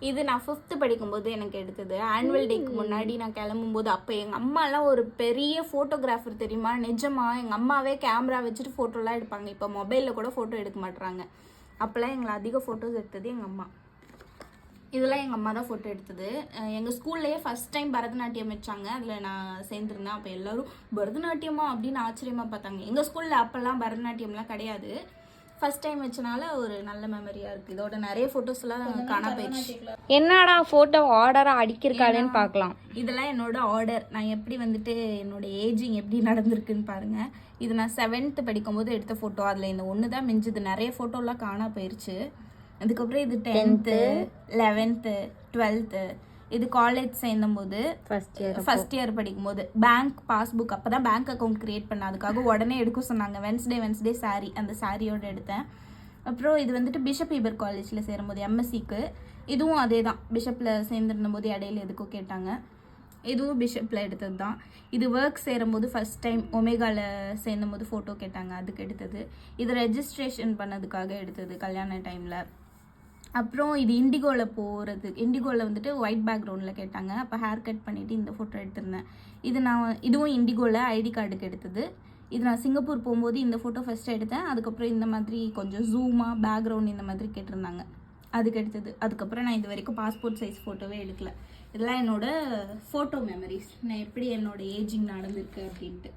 இது நான் 5th படிக்கும்போது எனக்கு எடுத்தது. ஆனுவல் டேக்கு முன்னாடி நான் கிளம்பும்போது. அப்போ எங்கள் அம்மாலாம் ஒரு பெரிய ஃபோட்டோகிராஃபர் தெரியுமா? நிஜமா எங்கள் அம்மாவே கேமரா வச்சுட்டு ஃபோட்டோலாம் எடுப்பாங்க. இப்போ மொபைலில் கூட ஃபோட்டோ எடுக்க மாட்டுறாங்க. அப்போல்லாம் எங்களை அதிக ஃபோட்டோஸ் எடுத்தது எங்கள் அம்மா. இதெல்லாம் எங்கள் அம்மா தான் ஃபோட்டோ எடுத்தது. எங்கள் ஸ்கூல்லையே ஃபஸ்ட் டைம் பரதநாட்டியம் வச்சாங்க. அதில் நான் சேர்ந்துருந்தேன். அப்போ எல்லோரும் பரதநாட்டியமா அப்படின்னு ஆச்சரியமாக பார்த்தாங்க. எங்கள் ஸ்கூலில் அப்போல்லாம் பரதநாட்டியம்லாம் கிடையாது. ஃபர்ஸ்ட் டைம் வச்சனால ஒரு நல்ல மெமரியாக இருக்குது. இதோட நிறைய ஃபோட்டோஸ்லாம் காணா போயிடுச்சு. என்னடா ஃபோட்டோ ஆர்டராக அடிக்கிருக்காளேன்னு பார்க்கலாம். இதெல்லாம் என்னோட ஆர்டர். நான் எப்படி வந்துட்டு என்னோட ஏஜிங் எப்படி நடந்திருக்குன்னு பாருங்கள். இது நான் 7th படிக்கும்போது எடுத்த ஃபோட்டோ. அதில் இந்த ஒன்று தான் மிஞ்சுது. நிறைய ஃபோட்டோலாம் காணா போயிடுச்சு. அதுக்கப்புறம் இது 10th 11th 12th இது காலேஜ் சேர்ந்தபோது ஃபர்ஸ்ட் இயர் படிக்கும்போது பேங்க் பாஸ்புக். அப்போ தான் பேங்க் அக்கௌண்ட் க்ரியேட் பண்ண, அதுக்காக உடனே எடுக்க சொன்னாங்க. வென்ஸ்டே சாரீ, அந்த சாரியோடு எடுத்தேன். அப்புறம் இது வந்துட்டு பிஷப் ஹீபர் காலேஜில் சேரும்போது எம்எஸ்சிக்கு. இதுவும் அதே தான், பிஷப்பில் சேர்ந்துருந்த போது இடையில எதுக்கும் கேட்டாங்க. இதுவும் பிஷப்பில் எடுத்தது தான். இது ஒர்க் சேரும்போது ஃபஸ்ட் டைம் ஒமேகாவில் சேர்ந்தபோது ஃபோட்டோ கேட்டாங்க, அதுக்கு எடுத்தது. இது ரெஜிஸ்ட்ரேஷன் பண்ணதுக்காக எடுத்தது கல்யாண டைமில். அப்புறம் இது இண்டிகோவில் போகிறது. இண்டிகோவில் வந்துட்டு ஒயிட் பேக்ரவுண்டில் கேட்டாங்க. அப்போ ஹேர் கட் பண்ணிவிட்டு இந்த ஃபோட்டோ எடுத்திருந்தேன். இதுவும் இண்டிகோவில் ஐடி கார்டுக்கு எடுத்தது. இது நான் சிங்கப்பூர் போகும்போது இந்த ஃபோட்டோ ஃபஸ்ட்டு எடுத்தேன். அதுக்கப்புறம் இந்த மாதிரி கொஞ்சம் ஜூமாக பேக்ரவுண்ட் இந்த மாதிரி கேட்டிருந்தாங்க, அதுக்கு எடுத்தது. அதுக்கப்புறம் நான் இது வரைக்கும் பாஸ்போர்ட் சைஸ் ஃபோட்டோவே எடுக்கல. இதெல்லாம் என்னோடய ஃபோட்டோ மெமரிஸ். நான் எப்படி என்னோடய ஏஜிங் நடந்திருக்கு அப்படின்ட்டு.